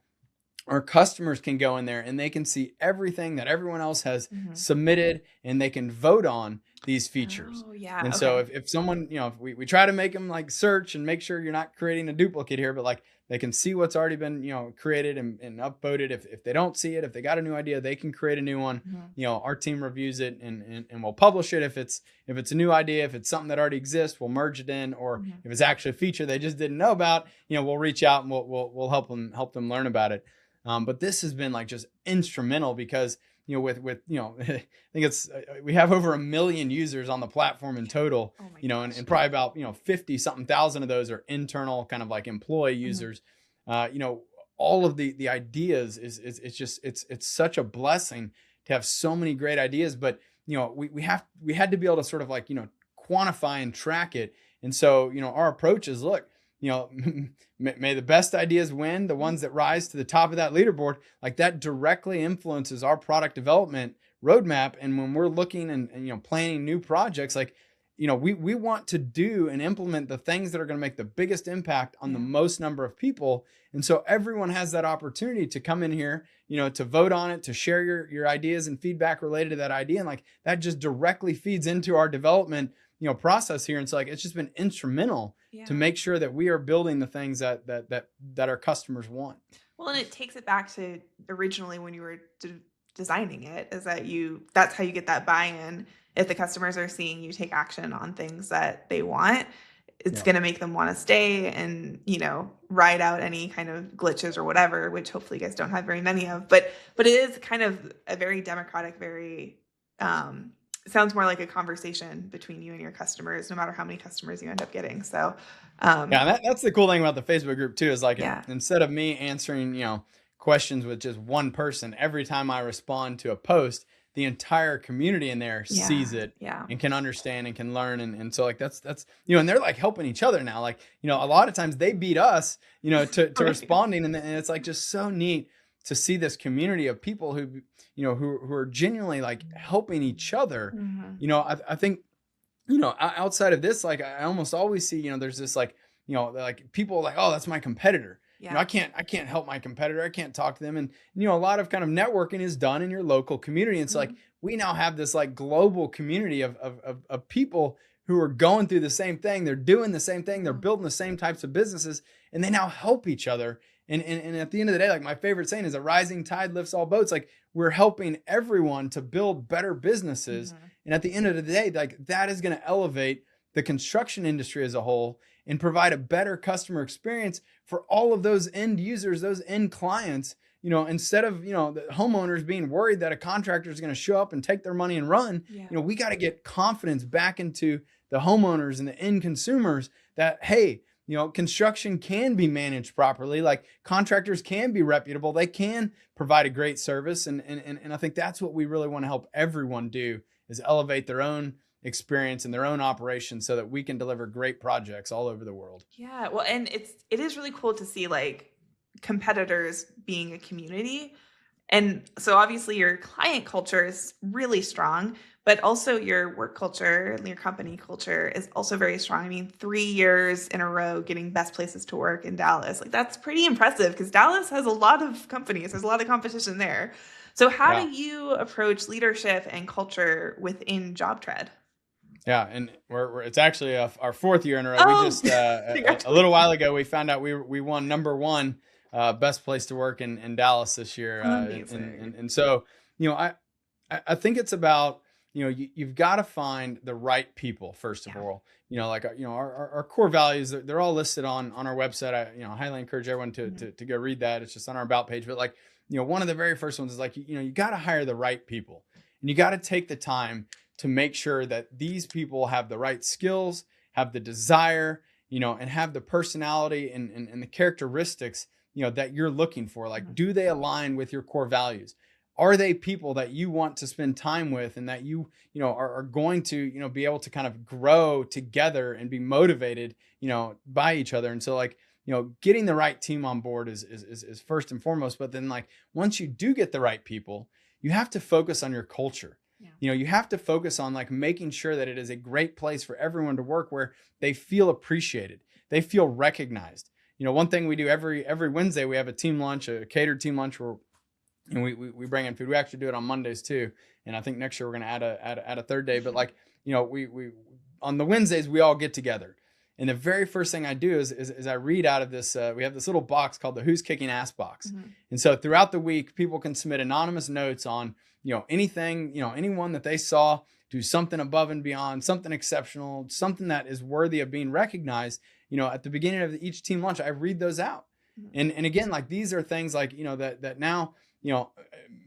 A: our customers can go in there and they can see everything that everyone else has
B: Mhm.
A: submitted and they can vote on these features.
B: Oh, yeah.
A: And so
B: Okay.
A: if someone, if we try to make them like search and make sure you're not creating a duplicate here, but like they can see what's already been, created and upvoted. If they don't see it, if they got a new idea, they can create a new one.
B: Mhm.
A: Our team reviews it and we'll publish it. If it's a new idea, if it's something that already exists, we'll merge it in, or
B: Mhm.
A: if it's actually a feature they just didn't know about, we'll reach out and we'll help them learn about it. But this has been like just instrumental because, with I think it's, we have over 1 million users on the platform in total,
B: Oh my
A: and
B: gosh.
A: probably about, 50 something thousand of those are internal kind of like employee
B: Mhm.
A: users. All of the ideas it's just, it's such a blessing to have so many great ideas, but, we had to be able to sort of like, quantify and track it. And so, our approach is, look, you know, may the best ideas win, the ones that rise to the top of that leaderboard. Like that directly influences our product development roadmap. And when we're looking and planning new projects, like, we want to do and implement the things that are going to make the biggest impact on the
B: Yeah.
A: most number of people. And so everyone has that opportunity to come in here, to vote on it, to share your ideas and feedback related to that idea. And like that just directly feeds into our development, process here. And so like, it's just been instrumental to
B: Yeah.
A: make sure that we are building the things that our customers want.
B: Well, and it takes it back to originally when you were designing it, is that that's how you get that buy-in. If the customers are seeing you take action on things that they want, it's
A: Yeah.
B: going to make them want to stay and, ride out any kind of glitches or whatever, which hopefully you guys don't have very many of. But it is kind of a very democratic, very sounds more like a conversation between you and your customers, no matter how many customers you end up getting. So
A: Yeah,
B: um
A: and that's the cool thing about the Facebook group too, is like
B: yeah.
A: instead of me answering, questions with just one person, every time I respond to a post, the entire community in there
B: Yeah.
A: sees it
B: Yeah.
A: and can understand and can learn. And so like that's and they're like helping each other now. Like, a lot of times they beat us, to
B: Right.
A: responding. And it's like just so neat to see this community of people who are genuinely like helping each other.
B: Mhm.
A: I think, outside of this, like I almost always see, there's this like, like people like, oh, that's my competitor.
B: Yeah.
A: I can't help my competitor. I can't talk to them. And, a lot of kind of networking is done in your local community. And so like,
B: Mhm.
A: we now have this like global community of people who are going through the same thing. They're doing the same thing. They're
B: Mhm.
A: building the same types of businesses, and they now help each other. And at the end of the day, like my favorite saying is a rising tide lifts all boats. Like we're helping everyone to build better businesses.
B: Mhm.
A: And at the end of the day, like that is going to elevate the construction industry as a whole and provide a better customer experience for all of those end users, those end clients, instead of, the homeowners being worried that a contractor is going to show up and take their money and run.
B: Yeah.
A: We got to get confidence back into the homeowners and the end consumers that, hey, construction can be managed properly. Like contractors can be reputable. They can provide a great service. And I think that's what we really want to help everyone do, is elevate their own experience and their own operation so that we can deliver great projects all over the world.
B: Yeah. Well, and it is really cool to see like competitors being a community. And so obviously your client culture is really strong, but also your work culture and your company culture is also very strong. I mean, 3 years in a row getting best places to work in Dallas. Like that's pretty impressive because Dallas has a lot of companies. There's a lot of competition there. So how
A: Yeah.
B: do you approach leadership and culture within JobTread?
A: Yeah, and it's actually our fourth year in a row. We
B: Oh,
A: just a little while ago we found out we won number one best place to work in Dallas this year,
B: amazing.
A: and so you know I think it's about you've got to find the right people first of
B: Yeah.
A: all. Like our core values, they're all listed on our website. I highly encourage everyone to go read that. It's just on our about page. But like one of the very first ones is like you got to hire the right people, and you got to take the time to make sure that these people have the right skills, have the desire, and have the personality and the characteristics, that you're looking for. Like, do they align with your core values? Are they people that you want to spend time with and that are going to, be able to kind of grow together and be motivated, by each other? And so like, getting the right team on board is first and foremost. But then like, once you do get the right people, you have to focus on your culture.
B: Yeah.
A: You have to focus on like making sure that it is a great place for everyone to work where they feel appreciated. They feel recognized. One thing we do every Wednesday, we have a team lunch, a catered team lunch where we bring in food. We actually do it on Mondays too. And I think next year we're going to add a third day, but like, we on the Wednesdays, we all get together. And the very first thing I do is I read out of this, we have this little box called the Who's Kicking Ass box.
B: Mm-hmm.
A: And so throughout the week, people can submit anonymous notes on, anything, anyone that they saw do something above and beyond, something exceptional, something that is worthy of being recognized. At the beginning of each team lunch, I read those out.
B: Mm-hmm.
A: And again, like these are things like, that now,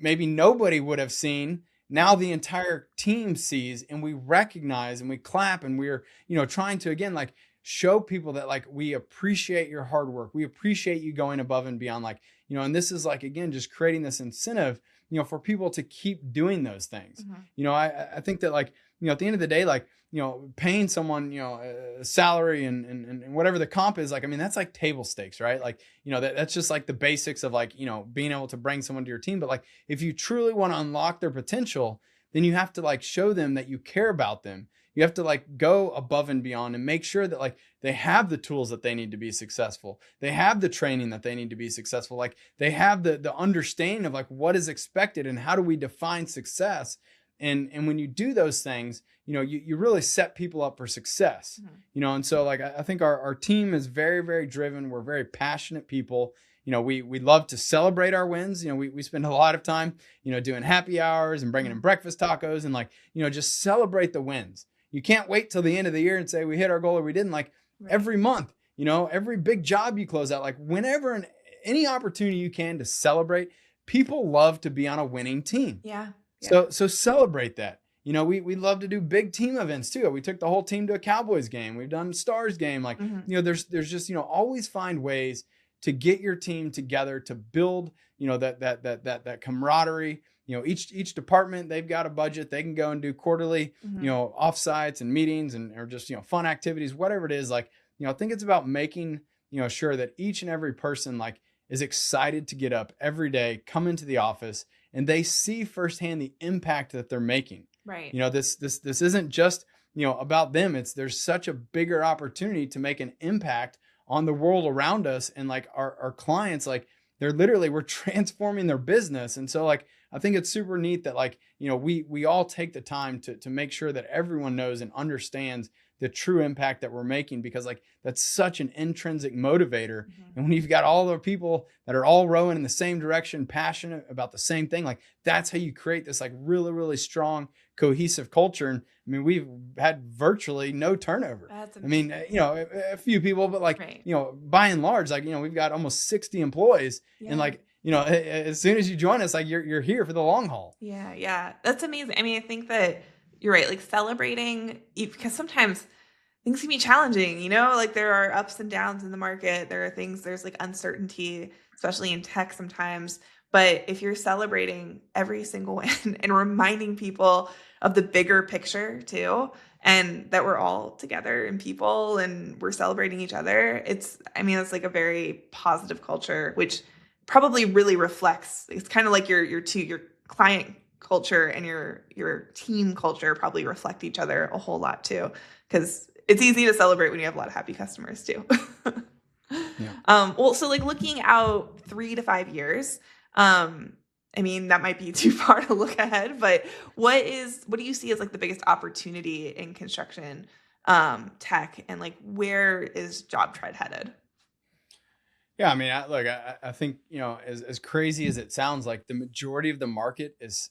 A: maybe nobody would have seen. Now the entire team sees, and we recognize and we clap, and we're, trying to, again, like show people that like, we appreciate your hard work. We appreciate you going above and beyond, like, and this is like, again, just creating this incentive, for people to keep doing those things.
B: Mm-hmm.
A: I think that like, at the end of the day, like, paying someone, a salary and whatever the comp is, like, I mean, that's like table stakes, right? Like, that's just like the basics of like, being able to bring someone to your team. But like, if you truly want to unlock their potential, then you have to like show them that you care about them. You have to like go above and beyond and make sure that like they have the tools that they need to be successful. They have the training that they need to be successful. Like they have the understanding of like what is expected and how do we define success. And when you do those things, you really set people up for success, and so like, I think our team is very, very driven. We're very passionate people. We love to celebrate our wins. We spend a lot of time, doing happy hours and bringing in breakfast tacos and like, just celebrate the wins. You can't wait till the end of the year and say we hit our goal or we didn't. Like every month, every big job you close out, like whenever any opportunity you can to celebrate, people love to be on a winning team.
B: Yeah.
A: So celebrate that. We love to do big team events too. We took the whole team to a Cowboys game. We've done Stars game. Like, there's just, always find ways to get your team together to build, that camaraderie. Each department, they've got a budget. They can go and do quarterly, offsites and meetings or just, fun activities, whatever it is. Like, I think it's about making, sure that each and every person like is excited to get up every day, come into the office, and they see firsthand the impact that they're making.
B: Right.
A: This isn't just, about them. There's such a bigger opportunity to make an impact on the world around us. And like our clients, like we're transforming their business. And so like, I think it's super neat that like, we all take the time to make sure that everyone knows and understands the true impact that we're making, because like that's such an intrinsic motivator. And when you've got all the people that are all rowing in the same direction, passionate about the same thing, like that's how you create this like really, really strong, cohesive culture. And I mean, we've had virtually no turnover. I mean, a few people, but like,
B: right.
A: By and large, like, we've got almost 60 employees and like, as soon as you join us, like you're here for the long haul.
B: Yeah. Yeah. That's amazing. I mean, I think that you're right. Like celebrating, because sometimes things can be challenging, like there are ups and downs in the market. There's like uncertainty, especially in tech sometimes. But if you're celebrating every single win and reminding people of the bigger picture too, and that we're all together and people and we're celebrating each other, it's like a very positive culture, which probably really reflects, it's kind of like your client culture and your team culture probably reflect each other a whole lot too, because it's easy to celebrate when you have a lot of happy customers too.
A: Yeah.
B: Well, so like looking out 3 to 5 years, I mean, that might be too far to look ahead, but what do you see as like the biggest opportunity in construction tech, and like where is JobTread headed?
A: Yeah, I mean, I think, as crazy as it sounds, like the majority of the market has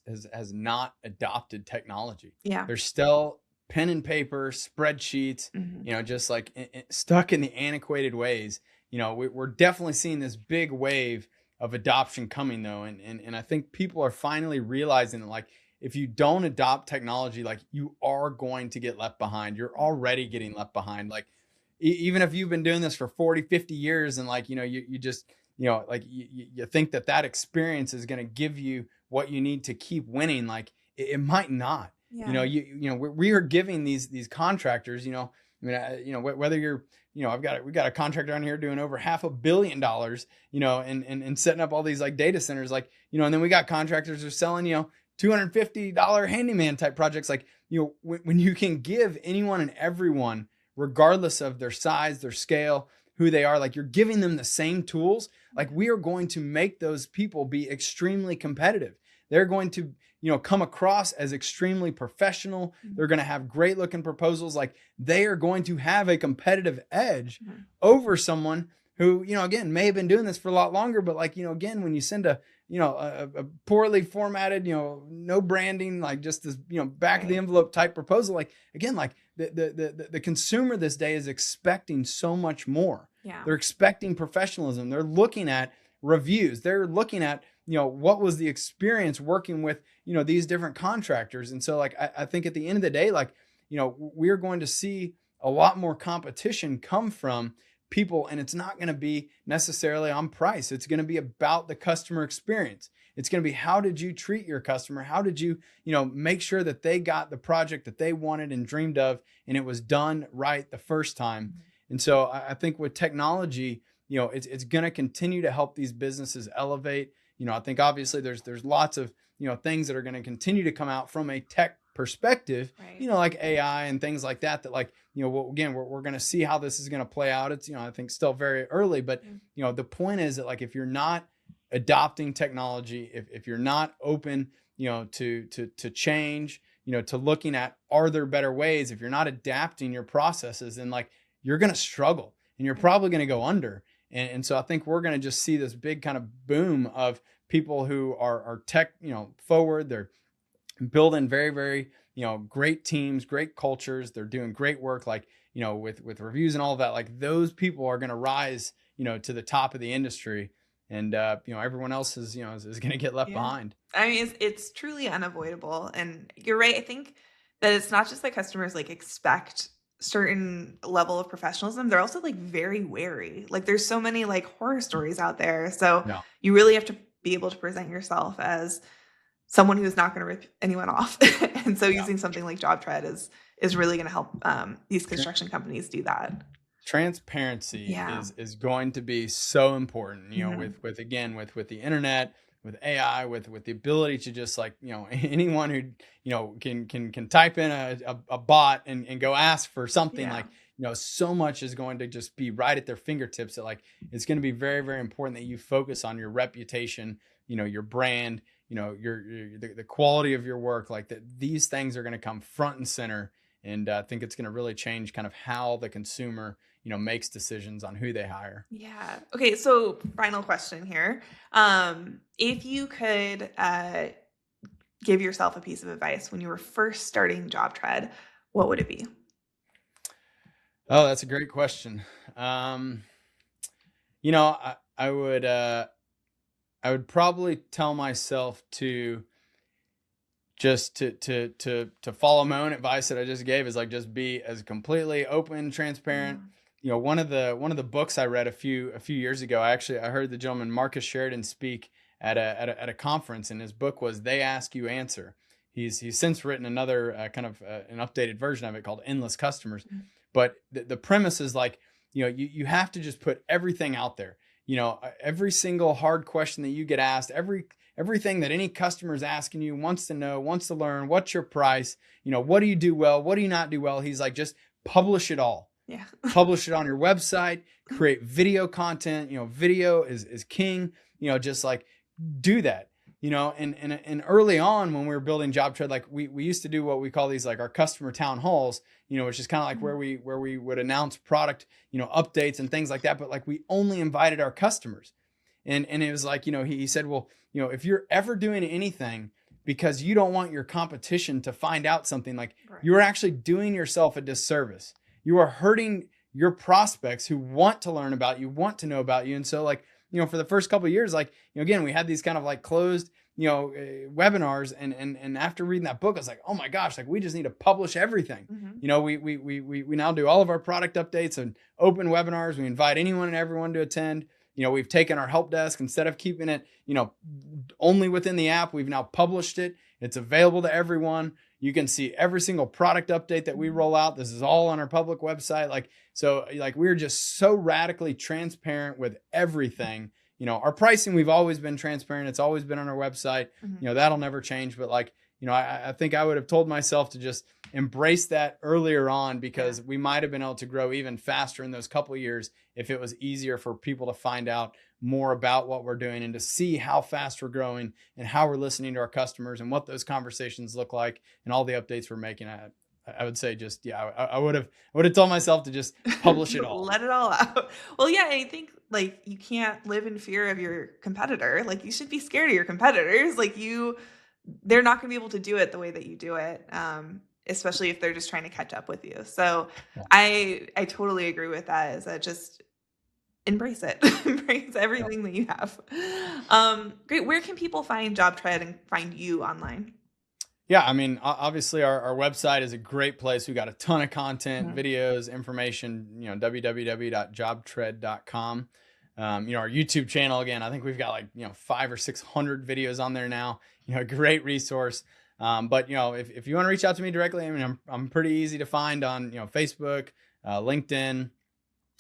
A: not adopted technology.
B: Yeah.
A: They're still pen and paper, spreadsheets,
B: Hmm.
A: just like stuck in the antiquated ways. We're definitely seeing this big wave of adoption coming though, and I think people are finally realizing that, like, if you don't adopt technology, like, you are going to get left behind. You're already getting left behind. Like, even if you've been doing this for 40, 50 years, and like, you just, like, you think that experience is going to give you what you need to keep winning. Like, it might not.
B: Yeah.
A: We are giving these contractors, I mean, whether you're, we got a contractor on here doing over $500 million, and setting up all these like data centers, like, and then we got contractors who are selling, $250 handyman type projects. Like, when you can give anyone and everyone, regardless of their size, their scale, who they are, like, you're giving them the same tools, like, we are going to make those people be extremely competitive. They're going to, come across as extremely professional. They're going to have great looking proposals. Like, they are going to have a competitive edge
B: Mhm.
A: over someone who, again, may have been doing this for a lot longer, but like, again, when you send a poorly formatted, no branding, like just this, back of the
B: Right.
A: envelope type proposal, like, again, like the consumer this day is expecting so much more.
B: Yeah.
A: They're expecting professionalism. They're looking at reviews. They're looking at, what was the experience working with, these different contractors. And so, like, I think at the end of the day, like, we're going to see a lot more competition come from people, and it's not going to be necessarily on price. It's going to be about the customer experience. It's going to be, how did you treat your customer? How did you, make sure that they got the project that they wanted and dreamed of, and it was done right the first time. And so I think with technology, it's going to continue to help these businesses elevate. I think obviously there's lots of, things that are going to continue to come out from a tech perspective,
B: Right.
A: like AI and things like that, that, like, again, we're going to see how this is going to play out. It's, I think still very early, but, the point is that, like, if you're not adopting technology, if you're not open, to change, to looking at, are there better ways? If you're not adapting your processes, then, like, you're going to struggle and you're probably going to go under. And so I think we're going to just see this big kind of boom of people who are tech, forward. They're building very, very, great teams, great cultures. They're doing great work, like, with reviews and all of that. Like, those people are going to rise, to the top of the industry, and everyone else is, is going to get left
B: Yeah.
A: behind.
B: I mean, it's truly unavoidable. And you're right. I think that it's not just that customers like expect certain level of professionalism. They're also like very wary. Like there's so many like horror stories out there. So
A: Yeah.
B: you really have to be able to present yourself as someone who's not going to rip anyone off. And so
A: Yeah.
B: using something like JobTread is really going to help these construction companies do that.
A: Transparency
B: Yeah.
A: is going to be so important,
B: Mhm.
A: with again, with the internet, with AI, with the ability to just, like, anyone who, can type in a bot and go ask for something,
B: Yeah.
A: like, so much is going to just be right at their fingertips, that, like, it's going to be very, very important that you focus on your reputation, your brand, the quality of your work, like that. These things are going to come front and center, and I think it's going to really change kind of how the consumer, makes decisions on who they hire.
B: Yeah. Okay. So, final question here. If you could give yourself a piece of advice when you were first starting JobTread, what would it be?
A: Oh, that's a great question. Um, I would probably tell myself to just to follow my own advice that I just gave, is like, just be as completely open, transparent.
B: Yeah.
A: One of the books I read a few years ago, I heard the gentleman Marcus Sheridan speak at a conference, and his book was "They Ask You Answer." He's since written another kind of an updated version of it called "Endless Customers,"
B: Mhm.
A: but the premise is like, you have to just put everything out there. Every single hard question that you get asked, everything that any customer is asking you, wants to know, wants to learn, what's your price? What do you do well? What do you not do well? He's like, just publish it all.
B: Yeah.
A: Publish it on your website, create video content. Video is king. Just like, do that. And early on when we were building JobTread, like we used to do what we call these like our customer town halls, which is kind of like where we would announce product, updates and things like that. But like we only invited our customers. And it was like, he said, well, if you're ever doing anything because you don't want your competition to find out something, like you're actually doing yourself a disservice. You are hurting your prospects who want to learn about you, want to know about you. And so like, for the first couple of years, like, again, we had these kind of like closed, webinars. And after reading that book, I was like, oh my gosh, like we just need to publish everything. We now do all of our product updates and open webinars. We invite anyone and everyone to attend. We've taken our help desk, instead of keeping it, only within the app, we've now published it. It's available to everyone. You can see every single product update that we roll out. This is all on our public website. So we're just so radically transparent with everything. Our pricing, we've always been transparent. It's always been on our website. That'll never change. But I think I would have told myself to just embrace that earlier on, because we might have been able to grow even faster in those couple of years if it was easier for people to find out more about what we're doing and to see how fast we're growing and how we're listening to our customers and what those conversations look like and all the updates we're making. I would say just, I would have told myself to just publish it all.
B: Let it all out. Well, yeah, I think like you can't live in fear of your competitor. Like you should be scared of your competitors. Like they're not going to be able to do it the way that you do it. Especially if they're just trying to catch up with you. So I totally agree with that, is that just embrace it. Embrace everything that you have. Great. Where can people find JobTread and find you online?
A: Yeah, I mean, obviously our website is a great place. We got a ton of content, videos, information, www.jobtread.com. Our YouTube channel, again, I think we've got 500 or 600 videos on there now, a great resource. But if you want to reach out to me directly, I mean, I'm pretty easy to find on, Facebook, LinkedIn,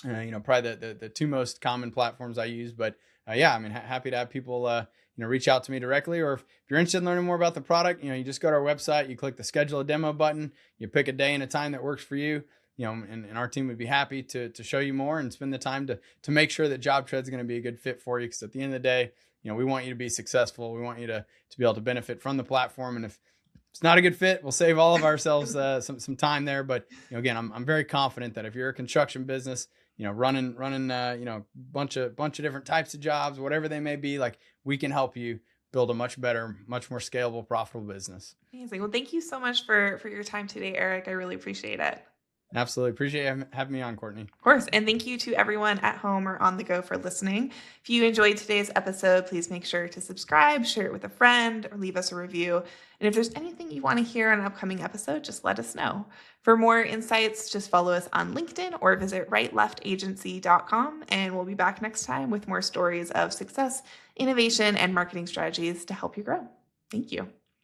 A: probably the two most common platforms I use. But I mean, happy to have people, reach out to me directly. Or if you're interested in learning more about the product, you just go to our website, you click the schedule a demo button, you pick a day and a time that works for you, and our team would be happy to show you more and spend the time to make sure that JobTread is going to be a good fit for you. Because at the end of the day, we want you to be successful. We want you to be able to benefit from the platform. And if it's not a good fit, we'll save all of ourselves some time there. But again, I'm very confident that if you're a construction business, running bunch of different types of jobs, whatever they may be, like we can help you build a much better, much more scalable, profitable business.
B: Amazing. Well, thank you so much for your time today, Eric. I really appreciate it.
A: Absolutely. Appreciate you having me on, Courtney.
B: Of course. And thank you to everyone at home or on the go for listening. If you enjoyed today's episode, please make sure to subscribe, share it with a friend, or leave us a review. And if there's anything you want to hear on an upcoming episode, just let us know. For more insights, just follow us on LinkedIn or visit rightleftagency.com. And we'll be back next time with more stories of success, innovation, and marketing strategies to help you grow. Thank you.